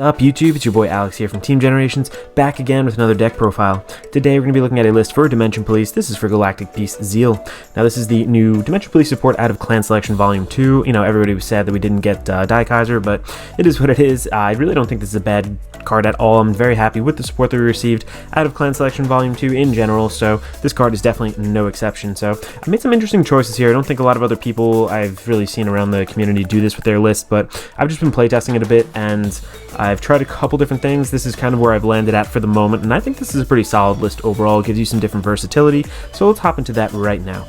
Up YouTube, it's your boy Alex here from Team Generations, back again with another deck profile. Today we're going to be looking at a list for Dimension Police. This is for Galactic Beast Zeal. Now this is the new Dimension Police support out of Clan Selection Volume 2. You know, everybody was sad that we didn't get Kaiser, but it is what it is. I really don't think this is a bad card at all. I'm very happy with the support that we received out of Clan Selection Volume 2 in general, so this card is definitely no exception. So I made some interesting choices here. I don't think a lot of other people I've really seen around the community do this with their list, but I've just been playtesting it a bit, and I've tried a couple different things. This is kind of where I've landed at for the moment, and I think this is a pretty solid list overall. It gives you some different versatility, so let's hop into that right now.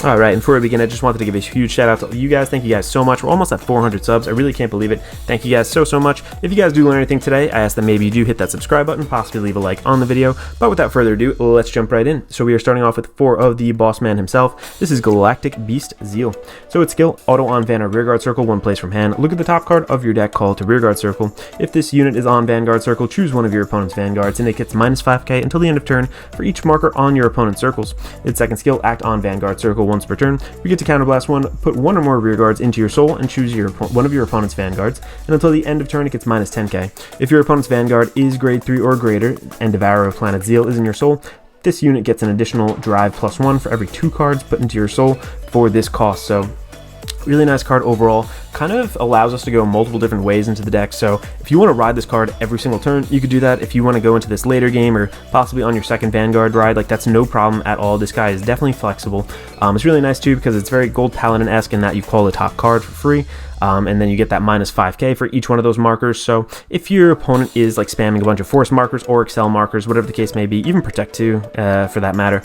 Alright, and before we begin, I just wanted to give a huge shout out to you guys. Thank you guys so much. We're almost at 400 subs. I really can't believe it. Thank you guys so much. If you guys do learn anything today, I ask that maybe you do hit that subscribe button, possibly leave a like on the video. But without further ado, let's jump right in. So we are starting off with 4 of the boss man himself. This is Galactic Beast Zeal. So its skill, auto on Vanguard rearguard circle, 1 place from hand. Look at the top card of your deck, call it to rearguard circle. If this unit is on Vanguard circle, choose one of your opponent's Vanguards, and it gets minus 5k until the end of turn for each marker on your opponent's circles. Its second skill, act on Vanguard circle once per turn. You get to counterblast 1, put 1 or more rearguards into your soul, and choose one of your opponent's Vanguards, and until the end of turn it gets minus 10k. If your opponent's Vanguard is grade 3 or greater, and Devourer of Planet Zeal is in your soul, this unit gets an additional drive +1 for every 2 cards put into your soul for this cost. So really nice card overall. Kind of allows us to go multiple different ways into the deck, so if you want to ride this card every single turn, you could do that. If you want to go into this later game or possibly on your second Vanguard ride, like, that's no problem at all. This guy is definitely flexible. It's really nice too because it's very Gold Paladin-esque in that you call the top card for free. And then you get that minus 5k for each one of those markers. So if your opponent is like spamming a bunch of force markers or excel markers, whatever the case may be, even protect 2 for that matter,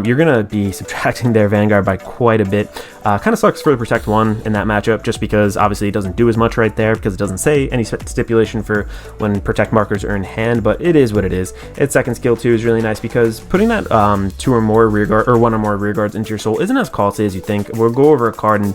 you're gonna be subtracting their Vanguard by quite a bit. Kind of sucks for the protect 1 in that matchup, just because obviously it doesn't do as much right there because it doesn't say any stipulation for when protect markers are in hand, but it is what it is. Its second skill too is really nice because putting that 2 or more rearguard or 1 or more rearguards into your soul isn't as costly as you think. We'll go over a card in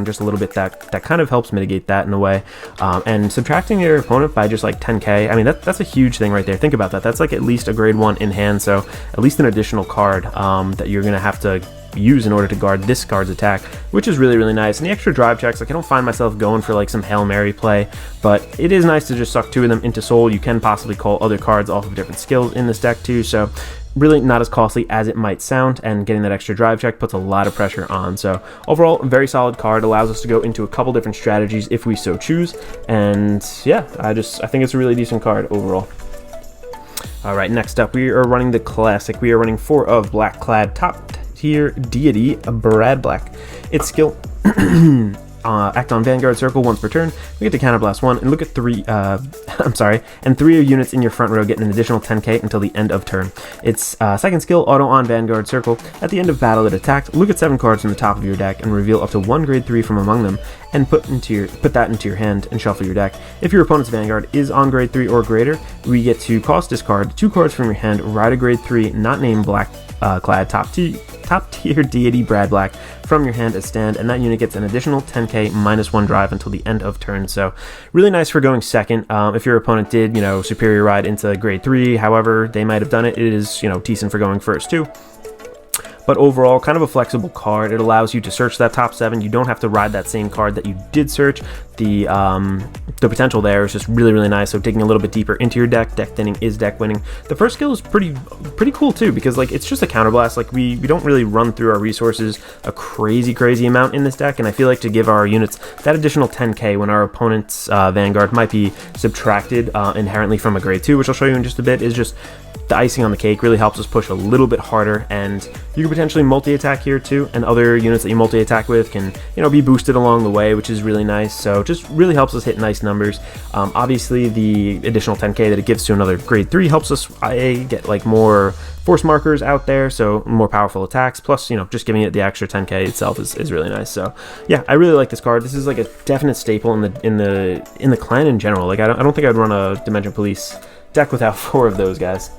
just a little bit that kind of helps mitigate that in a way, and subtracting your opponent by just like 10k, I mean that's a huge thing right there. Think about that. That's like at least a grade 1 in hand, so at least an additional card that you're gonna have to use in order to guard this card's attack, which is really nice. And the extra drive checks, like, I don't find myself going for like some Hail Mary play, but it is nice to just suck 2 of them into soul. You can possibly call other cards off of different skills in this deck too, so really not as costly as it might sound, and getting that extra drive check puts a lot of pressure on. So overall, very solid card, allows us to go into a couple different strategies if we so choose, and yeah, I think it's a really decent card overall. Alright, next up we are running the classic. We are running 4 of Black Clad top tier deity Brad Black. Its skill act on Vanguard circle once per turn. We get to counterblast 1 and look at 3 and 3 units in your front row get an additional 10k until the end of turn. Its second skill, auto on Vanguard circle. At the end of battle it attacked, look at 7 cards from the top of your deck and reveal up to 1 grade 3 from among them, and put that into your hand and shuffle your deck. If your opponent's Vanguard is on grade 3 or greater, we get to cost discard 2 cards from your hand, ride a grade 3 not named Black Clad top tier deity Brad Black from your hand as stand, and that unit gets an additional 10k minus 1 drive until the end of turn. So really nice for going second. If your opponent did, you know, superior ride into grade 3, however they might have done it, it is, you know, decent for going first too. But overall, kind of a flexible card. It allows you to search that top 7. You don't have to ride that same card that you did search. The potential there is just really nice. So digging a little bit deeper into your deck thinning is deck winning. The first skill is pretty cool too, because like it's just a counterblast. Like we don't really run through our resources a crazy amount in this deck, and I feel like to give our units that additional 10k when our opponent's Vanguard might be subtracted inherently from a grade 2, which I'll show you in just a bit, is just the icing on the cake. Really helps us push a little bit harder, and you can potentially multi-attack here too, and other units that you multi-attack with can, you know, be boosted along the way, which is really nice. So just really helps us hit nice numbers. Obviously the additional 10k that it gives to another grade 3 helps us get like more force markers out there, so more powerful attacks, plus, you know, just giving it the extra 10k itself is really nice. So yeah, I really like this card. This is like a definite staple in the clan in general. Like I don't think I'd run a Dimension Police deck without 4 of those guys.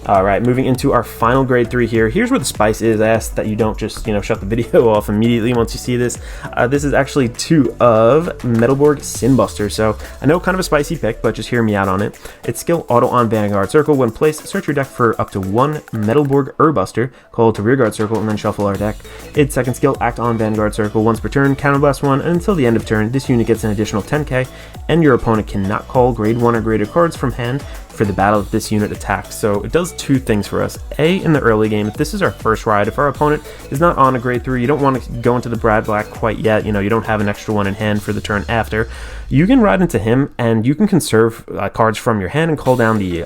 All right, moving into our final grade 3 here. Here's where the spice is. I ask that you don't just, shut the video off immediately once you see this. This is actually 2 of Metalborg Sinbuster. So I know kind of a spicy pick, but just hear me out on it. Its skill, auto on Vanguard Circle. When placed, search your deck for up to 1 Metalborg Urbuster, call it to rearguard circle, and then shuffle our deck. Its second skill, act on Vanguard Circle once per turn, counterblast 1, and until the end of turn, this unit gets an additional 10k, and your opponent cannot call grade 1 or greater cards from hand for the battle that this unit attacks. So it does 2 things for us. A, in the early game, if this is our first ride, if our opponent is not on a grade 3, you don't want to go into the Brad Black quite yet, you don't have an extra one in hand for the turn after, you can ride into him and you can conserve cards from your hand and call down the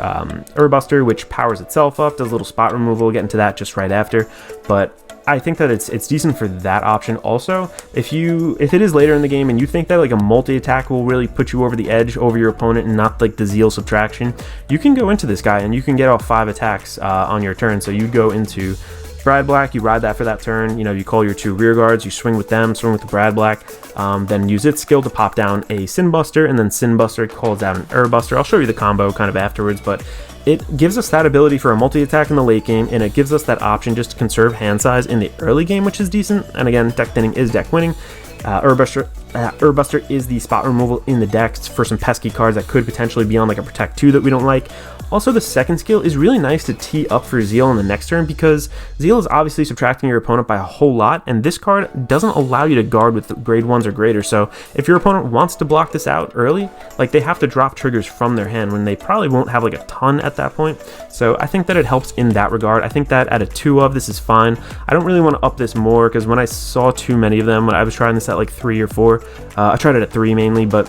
Urbuster, which powers itself up, does a little spot removal. We'll get into that just right after, but I think that it's decent for that option. Also, if it is later in the game and you think that like a multi-attack will really put you over the edge over your opponent and not like the Zeal subtraction, you can go into this guy and you can get off 5 attacks on your turn. So you go into Brad Black, you ride that for that turn, you call your 2 rear guards, you swing with them, swing with the Brad Black, then use its skill to pop down a Sinbuster, and then Sinbuster calls out an Urbuster. I'll show you the combo kind of afterwards, but it gives us that ability for a multi-attack in the late game, and it gives us that option just to conserve hand size in the early game, which is decent. And again, deck thinning is deck winning. Urbuster is the spot removal in the deck for some pesky cards that could potentially be on like a Protect 2 that we don't like. Also, the second skill is really nice to tee up for Zeal on the next turn, because Zeal is obviously subtracting your opponent by a whole lot, and this card doesn't allow you to guard with grade 1s or greater. So if your opponent wants to block this out early, like they have to drop triggers from their hand when they probably won't have like a ton at that point. So I think that it helps in that regard. I think that at a 2 of, this is fine. I don't really want to up this more, because when I saw too many of them, when I was trying this at like 3 or 4, I tried it at 3 mainly, but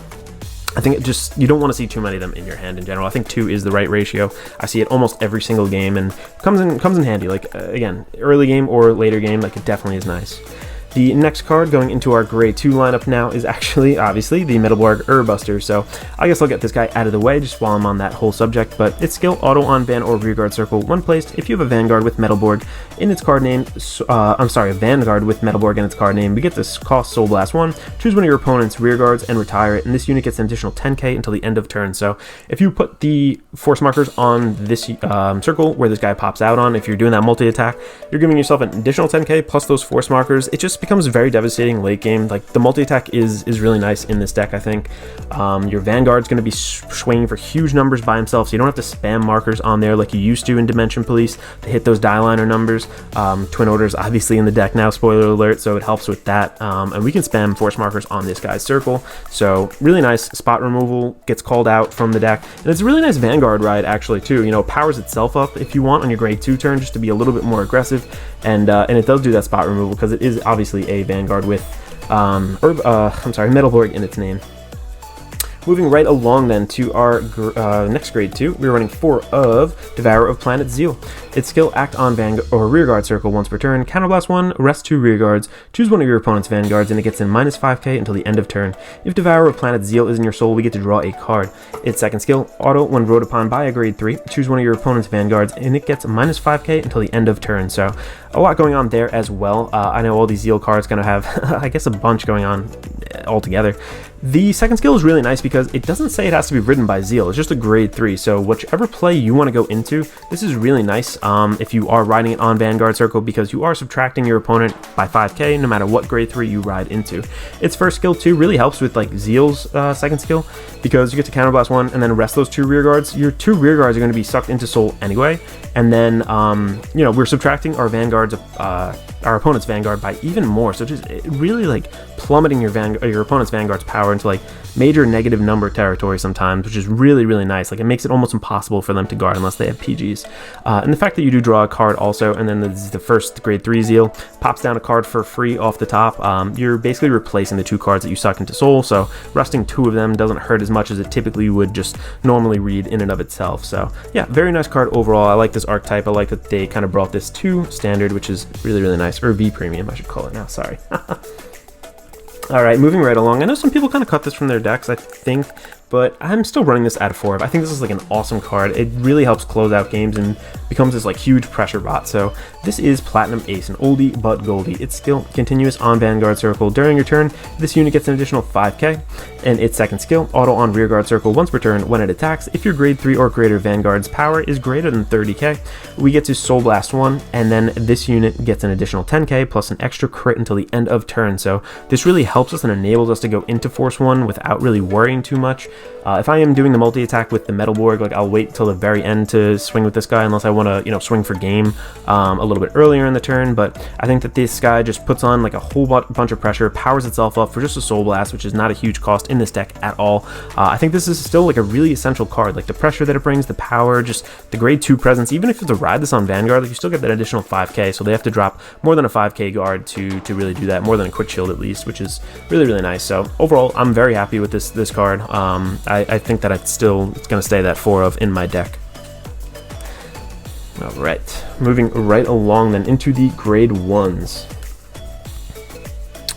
I think you don't want to see too many of them in your hand in general. I think 2 is the right ratio. I see it almost every single game and comes in handy. Like again, early game or later game, like it definitely is nice. The next card going into our grade 2 lineup now is actually, obviously, the Metalborg Urbuster. So I guess I'll get this guy out of the way just while I'm on that whole subject. But its skill, auto on Van or Rearguard Circle when placed. If you have a Vanguard with Metalborg in its card name, a Vanguard with Metalborg in its card name, we get this cost Soul Blast 1. Choose one of your opponent's rearguards and retire it. And this unit gets an additional 10k until the end of turn. So if you put the force markers on this circle where this guy pops out on, if you're doing that multi-attack, you're giving yourself an additional 10k plus those force markers. It just becomes very devastating late game. Like the multi-attack is really nice in this deck, I think. Your Vanguard's going to be swinging for huge numbers by himself, so you don't have to spam markers on there like you used to in Dimension Police to hit those die liner numbers. Twin Order's obviously in the deck now, spoiler alert, so it helps with that. And we can spam force markers on this guy's circle, so really nice. Spot removal gets called out from the deck, and it's a really nice Vanguard ride actually too. It powers itself up if you want on your grade 2 turn just to be a little bit more aggressive, and it does do that spot removal because it is obviously a Vanguard with Metalborg in its name. Moving right along then to our next grade 2, we're running 4 of Devourer of Planet Zeal. Its skill, act on Vanguard or Rearguard Circle once per turn, counterblast 1, rest 2 rearguards, choose one of your opponent's Vanguards, and it gets in minus 5k until the end of turn. If Devourer of Planet Zeal is in your soul, we get to draw a card. Its second skill, auto when rode upon by a grade 3, choose one of your opponent's Vanguards, and it gets minus 5k until the end of turn. So a lot going on there as well. I know all these Zeal cards going to have, I guess, a bunch going on altogether. The second skill is really nice because it doesn't say it has to be ridden by Zeal. It's just a grade 3, so whichever play you want to go into, this is really nice if you are riding it on Vanguard Circle, because you are subtracting your opponent by 5k no matter what grade 3 you ride into. Its first skill too really helps with like Zeal's second skill, because you get to counterblast 1 and then rest those 2 rear guards. Your 2 rear guards are going to be sucked into soul anyway, and then we're subtracting our Vanguard's our opponent's Vanguard by even more, so just really like plummeting your opponent's Vanguard's power into like major negative number territory sometimes, which is really nice. Like it makes it almost impossible for them to guard unless they have PGs. And the fact that you do draw a card also, and then the first grade 3 Zeal pops down a card for free off the top. You're basically replacing the 2 cards that you suck into soul, so resting 2 of them doesn't hurt as much as it typically would just normally read in and of itself. So yeah, very nice card overall. I like this archetype. I like that they kind of brought this to standard, which is really nice. Or V Premium, I should call it now, sorry. Alright, moving right along. I know some people kind of cut this from their decks, I think, but I'm still running this at a 4 of. I think this is like an awesome card. It really helps close out games and becomes this like huge pressure bot. So this is Platinum Ace, an oldie but goldie. Its skill, continuous on Vanguard Circle. During your turn, this unit gets an additional 5k, and its second skill, auto on Rearguard Circle once per turn when it attacks. If your grade 3 or greater Vanguard's power is greater than 30k, we get to Soul Blast 1, and then this unit gets an additional 10k plus an extra crit until the end of turn. So this really helps us and enables us to go into Force 1 without really worrying too much. If I am doing the multi-attack with the Metal Borg, like I'll wait till the very end to swing with this guy unless I want to, you know, swing for game a little bit earlier in the turn. But I think that this guy just puts on like a whole bunch of pressure, powers itself up for just a Soul Blast, which is not a huge cost in this deck at all. I think this is still like a really essential card, like the pressure that it brings, the power, just the grade 2 presence. Even if you have to ride this on Vanguard, like you still get that additional 5k, so they have to drop more than a 5k guard to really do that, more than a quick shield at least, which is really, really nice. So overall, I'm very happy with this card. I think that it's going to stay that 4 of in my deck. Alright, moving right along then into the grade 1s.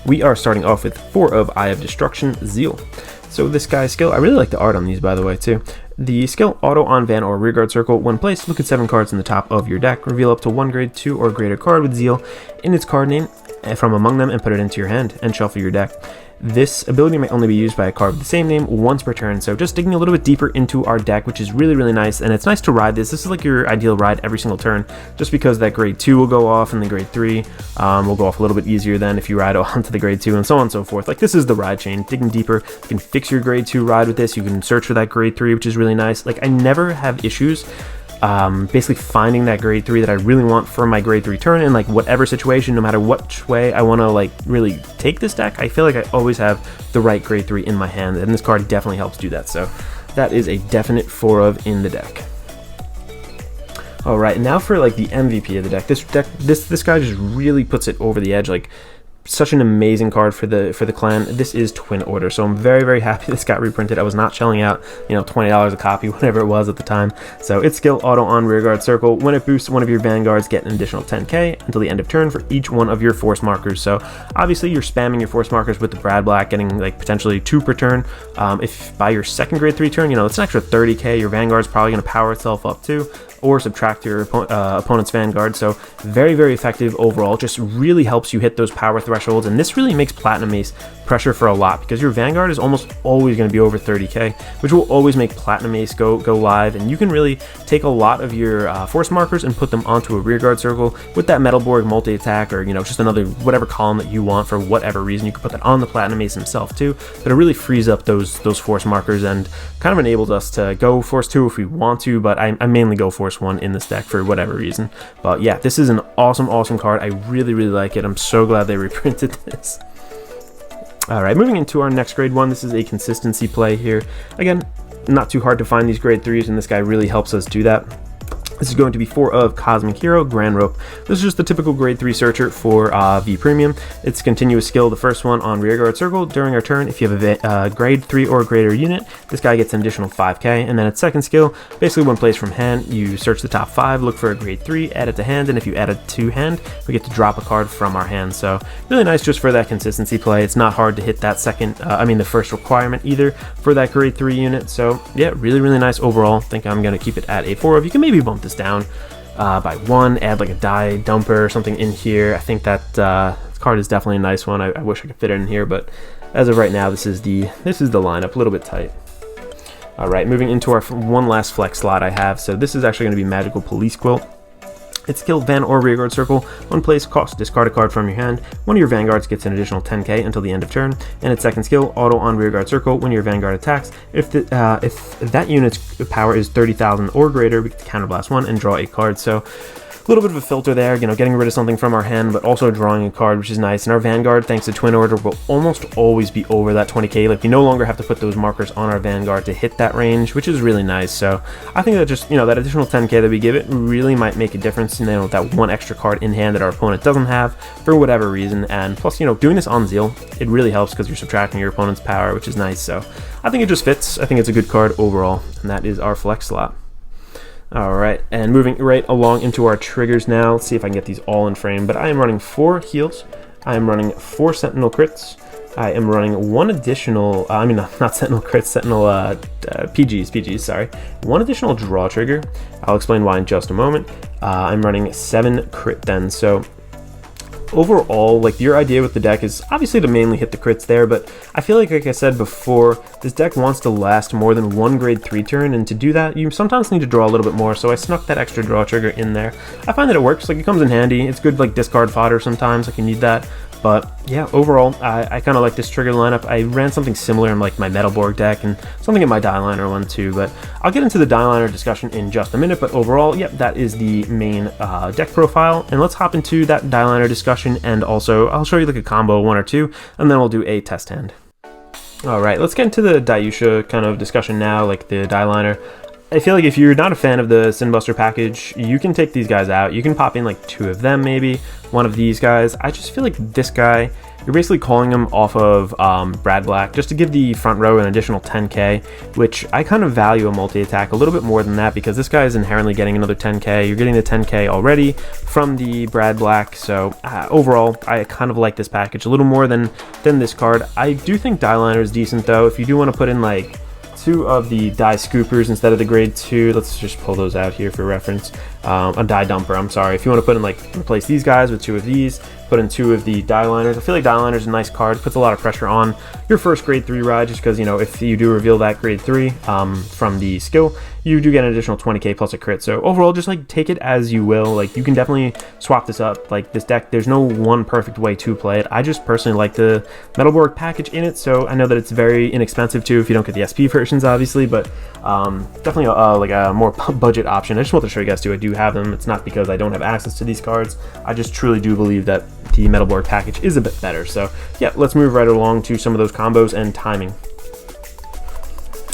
We are starting off with 4 of Eye of Destruction, Zeal. So this guy's skill, I really like the art on these by the way too. The skill, auto on Van or Rearguard Circle. When placed, look at 7 cards in the top of your deck. Reveal up to 1 grade 2 or greater card with Zeal in its card name from among them and put it into your hand and shuffle your deck. This ability may only be used by a card with the same name once per turn, so just digging a little bit deeper into our deck, which is really, really nice, and it's nice to ride this. This is like your ideal ride every single turn, just because that grade 2 will go off and the grade 3 will go off a little bit easier than if you ride onto the grade 2 and so on and so forth. Like this is the ride chain, digging deeper. You can fix your grade 2 ride with this, you can search for that grade 3, which is really nice. Like I never have issues basically finding that grade 3 that I really want for my grade 3 turn in like whatever situation, no matter which way I want to like really take this deck. I feel like I always have the right grade 3 in my hand, and this card definitely helps do that. So that is a definite 4 of in the deck. Alright, now for like the MVP of the deck. This guy just really puts it over the edge. Like such an amazing card for the clan. This is Twin Order, so I'm very, very happy this got reprinted. I was not shelling out, you know, $20 a copy, whatever it was at the time. So its skill, auto on Rearguard Circle. When it boosts one of your Vanguards, get an additional 10k until the end of turn for each one of your force markers. So obviously you're spamming your force markers with the Brad Black, getting like potentially 2 per turn. If by your second grade 3 turn, you know, it's an extra 30k. Your Vanguard's probably going to power itself up too, or subtract your opponent's Vanguard. So very, very effective overall. Just really helps you hit those power thresholds, and this really makes Platinum Ace pressure for a lot because your Vanguard is almost always going to be over 30k, which will always make Platinum Ace go live, and you can really take a lot of your force markers and put them onto a Rearguard Circle with that Metal Borg multi-attack, or you know, just another whatever column that you want for whatever reason. You can put that on the Platinum Ace himself too, but it really frees up those force markers and kind of enables us to go Force 2 if we want to, but I mainly go Force 1 in this deck for whatever reason. But yeah, this is an awesome card. I really, really like it. I'm so glad they reprinted this. Alright, moving into our next grade 1. This is a consistency play here. Again, not too hard to find these grade 3s, and this guy really helps us do that. This is going to be 4 of Cosmic Hero, Grand Rope. This is just the typical grade 3 searcher for V Premium. It's continuous skill, the first one on Rearguard Circle. During our turn, if you have a grade 3 or greater unit, this guy gets an additional 5k. And then its second skill, basically when placed from hand, you search the top 5, look for a grade 3, add it to hand, and if you add it to hand, we get to drop a card from our hand. So really nice just for that consistency play. It's not hard to hit that the first requirement either for that grade 3 unit. So yeah, really, really nice overall. I think I'm going to keep it at a 4 of. You can maybe bump this down by 1, add like a die dumper or something in here. I think that card is definitely a nice one. I wish I could fit it in here, but as of right now, this is the lineup, a little bit tight. Alright, moving into our one last flex slot I have. So this is actually going to be Magical Police Quilt. Its skill, Van or Rearguard Circle. When placed, cost, discard a card from your hand. One of your Vanguards gets an additional 10k until the end of turn. And its second skill, auto on Rearguard Circle. When your Vanguard attacks, if that unit's power is 30,000 or greater, we get to counterblast 1 and draw a card. So a little bit of a filter there, you know, getting rid of something from our hand, but also drawing a card, which is nice. And our Vanguard, thanks to Twin Order, will almost always be over that 20k. Like, we no longer have to put those markers on our Vanguard to hit that range, which is really nice. So I think that just, you know, that additional 10k that we give it really might make a difference, you know, that one extra card in hand that our opponent doesn't have for whatever reason. And plus, you know, doing this on Zeal, it really helps because you're subtracting your opponent's power, which is nice. So I think it just fits. I think it's a good card overall, and that is our flex slot. Alright, and moving right along into our triggers now. Let's see if I can get these all in frame. But I am running 4 heals, I am running 4 Sentinel crits, I am running one additional, I mean, not Sentinel crits, Sentinel PGs, sorry. One additional draw trigger. I'll explain why in just a moment. I'm running 7 crit then, so overall, like, your idea with the deck is obviously to mainly hit the crits there, but I feel like I said before, this deck wants to last more than one grade 3 turn, and to do that, you sometimes need to draw a little bit more, so I snuck that extra draw trigger in there. I find that it works, like, it comes in handy. It's good, like, discard fodder sometimes, like, you need that. But yeah, overall, I kind of like this trigger lineup. I ran something similar in like my Metalborg deck and something in my Dieliner one too, but I'll get into the Dieliner discussion in just a minute. But overall, yep, that is the main deck profile. And let's hop into that Dieliner discussion, and also I'll show you like a combo 1 or 2, and then we'll do a test hand. All right, let's get into the Daiusha kind of discussion now, like the Dieliner. I feel like if you're not a fan of the Sinbuster package, you can take these guys out. You can pop in like 2 of them, maybe 1 of these guys. I just feel like this guy, you're basically calling him off of Brad Black just to give the front row an additional 10k, which I kind of value a multi-attack a little bit more than that, because this guy is inherently getting another 10k. You're getting the 10k already from the Brad Black, so overall, I kind of like this package a little more than this card. I do think Dieliner is decent though. If you do want to put in like 2 of the die scoopers instead of the grade 2. Let's just pull those out here for reference. A die dumper, I'm sorry. If you want to put in like, replace these guys with 2 of these, put in 2 of the Dieliners. I feel like Dieliner is a nice card, puts a lot of pressure on your first grade 3 ride, just because, you know, if you do reveal that grade 3 from the skill, you do get an additional 20k plus a crit. So overall, just like take it as you will. Like, you can definitely swap this up. Like, this deck, there's no one perfect way to play it. I just personally like the Metalborg package in it, so I know that it's very inexpensive too if you don't get the SP versions, obviously, but definitely like a more budget option. I just want to show you guys too, I do have them. It's not because I don't have access to these cards. I just truly do believe that the Metalborg package is a bit better. So yeah, let's move right along to some of those combos and timing.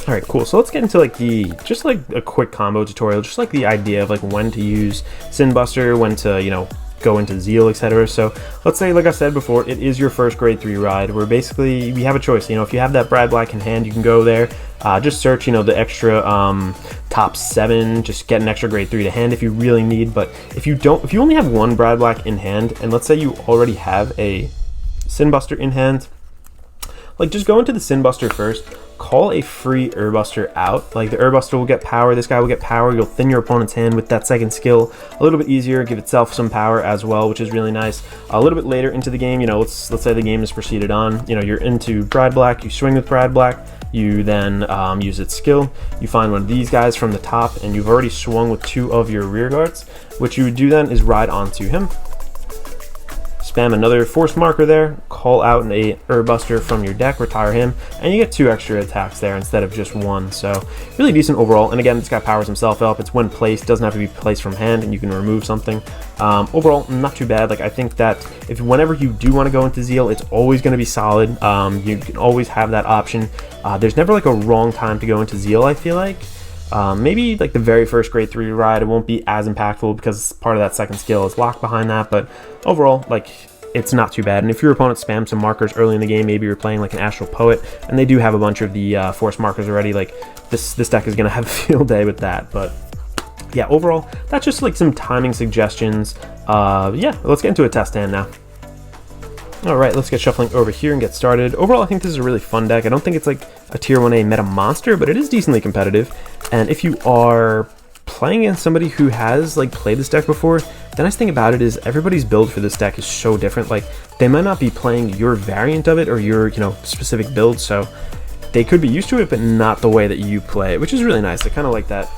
All right, cool. So let's get into like just like a quick combo tutorial, just like the idea of like when to use Sinbuster, when to, you know, go into Zeal, etc. So let's say, like I said before, it is your first grade 3 ride, where basically we have a choice. You know, if you have that Brad Black in hand, you can go there, just search, you know, the extra top 7, just get an extra grade 3 to hand if you really need. But if you don't, if you only have 1 Brad Black in hand, and let's say you already have a Sinbuster in hand, like, just go into the Sinbuster first, call a free Urbuster out. Like, the Urbuster will get power, this guy will get power, you'll thin your opponent's hand with that second skill a little bit easier, give itself some power as well, which is really nice. A little bit later into the game, you know, let's say the game is proceeded on, you know, you're into Brad Black, you swing with Brad Black, you then use its skill, you find one of these guys from the top, and you've already swung with 2 of your rear guards. What you would do then is ride onto him, spam another force marker there, call out an Urbuster from your deck, retire him, and you get 2 extra attacks there instead of just 1. So really decent overall. And again, this guy powers himself up. It's when placed, doesn't have to be placed from hand, and you can remove something. Overall, not too bad. Like, I think that if whenever you do want to go into Zeal, it's always going to be solid. You can always have that option. There's never like a wrong time to go into Zeal, I feel like. Maybe like the very first grade 3 ride, it won't be as impactful because part of that second skill is locked behind that, but overall, like, it's not too bad. And if your opponent spams some markers early in the game, maybe you're playing like an Astral Poet, and they do have a bunch of the force markers already, like, this deck is going to have a field day with that. But yeah, overall, that's just like some timing suggestions. Yeah, let's get into a test hand now. Alright, let's get shuffling over here and get started. Overall, I think this is a really fun deck. I don't think it's like a tier 1A meta monster, but it is decently competitive. And if you are playing against somebody who has like played this deck before, the nice thing about it is everybody's build for this deck is so different. Like, they might not be playing your variant of it or your, you know, specific build, so they could be used to it, but not the way that you play it, which is really nice. I kind of like that,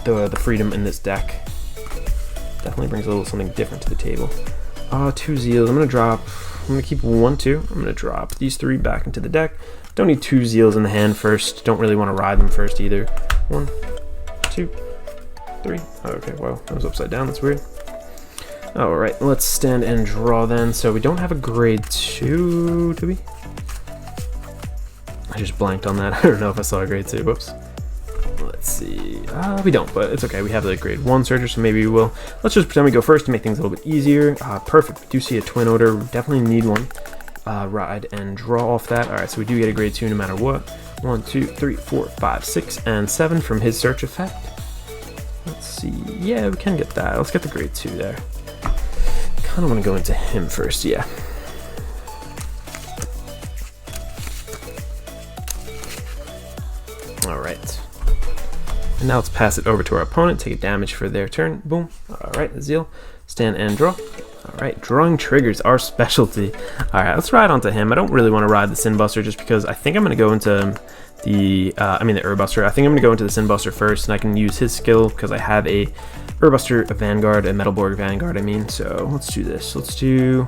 the freedom in this deck. Definitely brings a little something different to the table. 2 Zeals. I'm going to keep 1, 2. I'm going to drop these 3 back into the deck. Don't need 2 Zeals in the hand first. Don't really want to ride them first either. 1, 2, 3. Oh, okay, wow, that was upside down. That's weird. Alright, let's stand and draw then. So we don't have a grade 2, do we? I just blanked on that. I don't know if I saw a grade 2. Whoops. Let's see. We don't, but it's okay. We have the grade 1 searcher, so maybe we will. Let's just pretend we go first to make things a little bit easier. Perfect. We do see a twin odor. We definitely need one. Ride and draw off that. Alright, so we do get a grade 2 no matter what. 1, 2, 3, 4, 5, 6, and 7 from his search effect. Let's see. Yeah, we can get that. Let's get the grade 2 there. Kind of want to go into him first, yeah. And now let's pass it over to our opponent, take a damage for their turn. Boom. Alright, Zeal. Stand and draw. Alright, drawing triggers, our specialty. Alright, let's ride onto him. I don't really want to ride the Sin Buster just because I think I'm going to go into the Urbuster. I think I'm going to go into the Sin Buster first, and I can use his skill because I have a Urbuster, a Vanguard, a Metalborg Vanguard, I mean. So let's do this. Let's do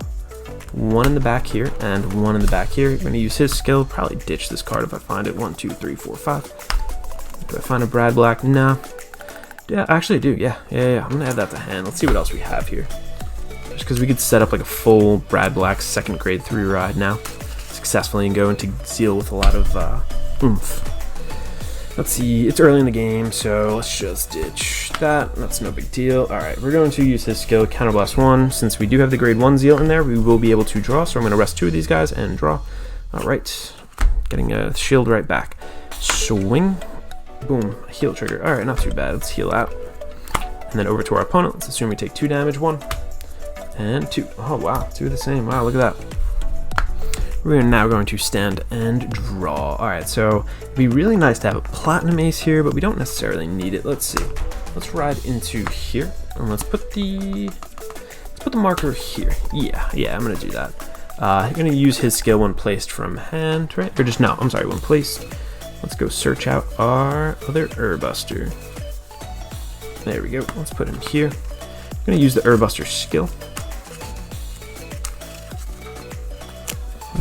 one in the back here and one in the back here. I'm going to use his skill, probably ditch this card if I find it. 1, 2, 3, 4, 5. Do I find a Brad Black? No. Yeah, actually I do. Yeah. I'm going to add that to hand. Let's see what else we have here. Just because we could set up like a full Brad Black 2nd grade 3 ride now successfully and go into Zeal with a lot of oomph. Let's see, it's early in the game, so let's just ditch that. That's no big deal. Alright, we're going to use his skill, Counterblast 1. Since we do have the grade 1 Zeal in there, we will be able to draw, so I'm going to rest 2 of these guys and draw. Alright, getting a shield right back. Swing. Boom, a heal trigger. Alright, not too bad. Let's heal out. And then over to our opponent. Let's assume we take 2 damage. 1 and 2. Oh, wow, 2 of the same. Wow, look at that. We're now going to stand and draw. Alright, so it'd be really nice to have a Platinum Ace here, but we don't necessarily need it. Let's see. Let's ride into here, and let's put the marker here. Yeah, I'm gonna do that. I'm gonna use his skill when placed from hand, right? Or just, no, I'm sorry, when placed. Let's go search out our other Urbuster. There we go. Let's put him here. I'm gonna use the Urbuster skill.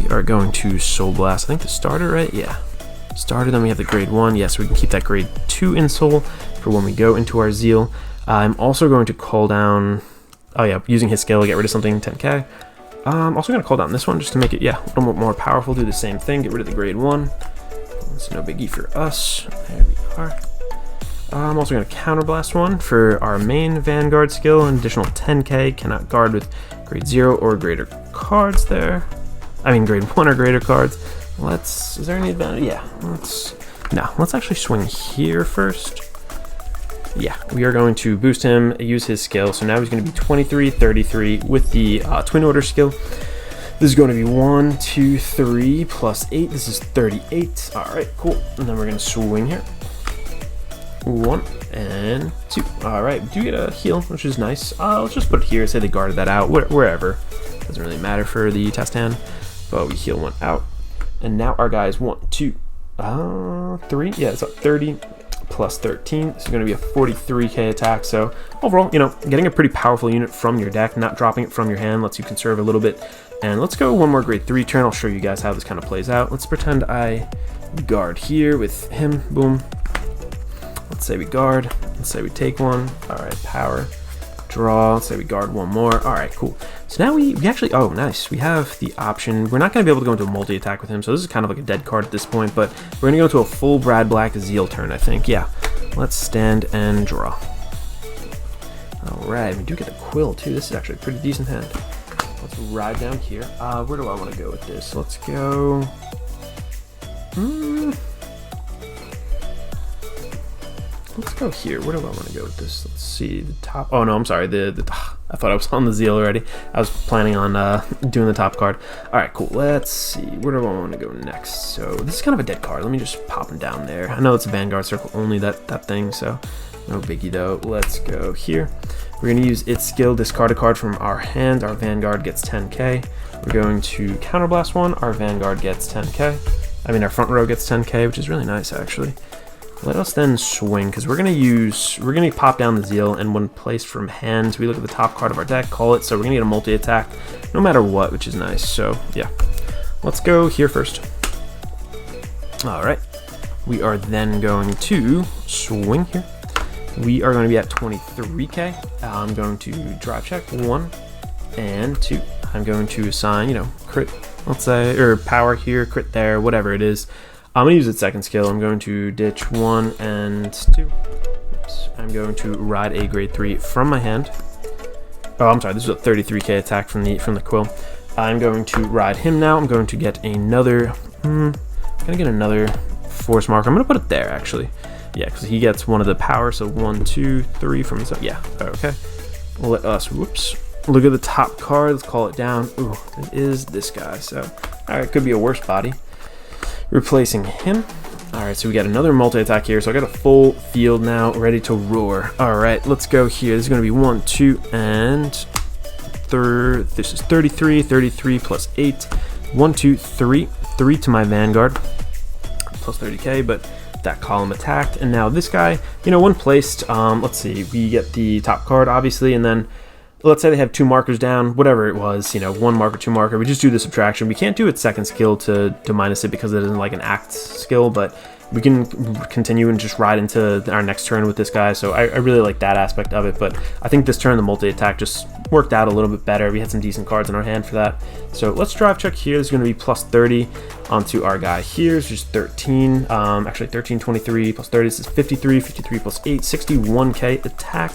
We are going to Soul Blast, I think the starter, right? Yeah. Starter, then we have the grade 1. Yes, we can keep that grade 2 in Soul for when we go into our Zeal. I'm also going to call down, oh yeah, using his skill, get rid of something, 10k. I'm also going to call down this one just to make it, yeah, a little bit more powerful, do the same thing, get rid of the grade 1. It's no biggie for us. There we are. I'm also going to Counterblast 1 for our main Vanguard skill, an additional 10k, cannot guard with grade 0 or greater cards there. I mean grade 1 or greater cards. Is there any advantage? Yeah, let's actually swing here first. Yeah, we are going to boost him, use his skill. So now he's going to be 23, 33 with the Twin Order skill. This is going to be 1, 2, 3 plus 8. This is 38. All right, cool. And then we're going to swing here. 1 and 2. All right, we do get a heal, which is nice. Let's just put it here. Say they guarded that out, wherever. Doesn't really matter for the test hand. But we heal 1 out. And now our guy is 1, 2, 3. Yeah, it's up 30 plus 13. This is going to be a 43k attack. So overall, you know, getting a pretty powerful unit from your deck, not dropping it from your hand, lets you conserve a little bit. And let's go one more grade 3 turn. I'll show you guys how this kind of plays out. Let's pretend I guard here with him. Boom. Let's say we guard. Let's say we take 1. All right, power. Draw. Let's say we guard 1 more. All right, cool. So now we actually, oh, nice. We have the option. We're not going to be able to go into a multi-attack with him, so this is kind of like a dead card at this point, but we're going to go into a full Brad Black Zeal turn, I think. Yeah. Let's stand and draw. All right. We do get the Quill, too. This is actually a pretty decent hand. Let's ride down here. Where do I want to go with this? Let's go... Let's go here. Where do I want to go with this? Let's see. The top... Oh, no, I'm sorry. I thought I was on the Zeal already. I was planning on doing the top card. All right, cool. Let's see. Where do I want to go next? So this is kind of a dead card. Let me just pop him down there. I know it's a Vanguard circle only, that thing, so no biggie, though. Let's go here. We're going to use its skill, discard a card from our hand. Our Vanguard gets 10k. We're going to Counterblast 1. Our Vanguard gets 10k. I mean, our front row gets 10k, which is really nice, actually. Let us then swing, because we're going to pop down the Zeal, and when placed from hand, we look at the top card of our deck, call it, so we're going to get a multi-attack no matter what, which is nice. So, yeah. Let's go here first. Alright. We are then going to swing here. We are going to be at 23k. I'm going to drive check 1 and 2. I'm going to assign, you know, crit, let's say, or power here, crit there, whatever it is. I'm going to use its second skill. I'm going to ditch 1 and 2. Oops. I'm going to ride a grade 3 from my hand. Oh, I'm sorry. This is a 33k attack from the Quill. I'm going to ride him now. I'm going to get another... I'm going to get another force marker. I'm going to put it there, actually. Yeah, because he gets one of the power. So 1, 2, 3 from his... Yeah, okay. We'll let us... Whoops. Look at the top card. Let's call it down. Ooh, it is this guy. So, all right, could be a worse body. Replacing him. Alright, so we got another multi-attack here, so I got a full field now, ready to roar. Alright, let's go here. This is going to be 1, 2, and third. This is 33, 33 plus 8. 1, 2, 3. 3 to my Vanguard. Plus 30k, but that column attacked. And now this guy, you know, when placed, let's see, we get the top card, obviously, and then let's say they have 2 markers down, whatever it was, you know, 1 marker, 2 marker, we just do the subtraction. We can't do its second skill to minus it because it isn't like an act skill, but we can continue and just ride into our next turn with this guy. So I really like that aspect of it, but I think this turn the multi-attack just worked out a little bit better. We had some decent cards in our hand for that. So let's drive check here. This is going to be plus 30 onto our guy here. It's just 13, actually 13, 23 plus 30. This is 53, 53 plus 8, 61k attack.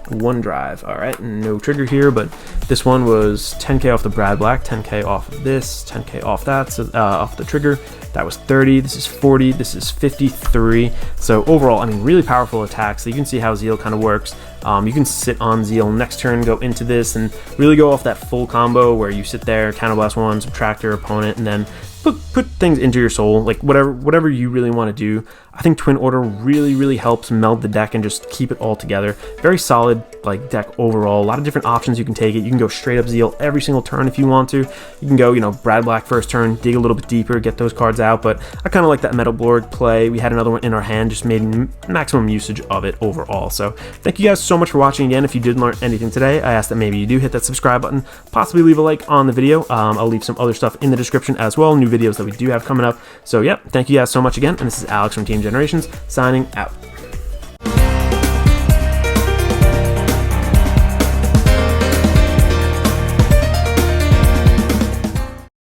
1 drive. All right, no trigger here, but this one was 10k off the Brad Black, 10k off of this, 10k off that, so off the trigger. That was 30. This is 40. This is 53. So overall, I mean, really powerful attacks. So you can see how Zeal kind of works. You can sit on Zeal next turn, go into this, and really go off that full combo where you sit there, counterblast 1, subtract your opponent, and then put things into your soul, like whatever you really want to do. I think Twin Order really helps meld the deck and just keep it all together. Very solid like deck overall. A lot of different options you can take it. You can go straight up Zeal every single turn if you want to. You can go, you know, Brad Black first turn, dig a little bit deeper, get those cards out, but I kind of like that Metal Blorg play. We had another one in our hand, just made maximum usage of it overall. So thank you guys so much for watching again. If you did learn anything today, I ask that maybe you do hit that subscribe button, possibly leave a like on the video. I'll leave some other stuff in the description as well, new videos that we do have coming up. So yeah, thank you guys so much again, and this is Alex from Team Generations signing out.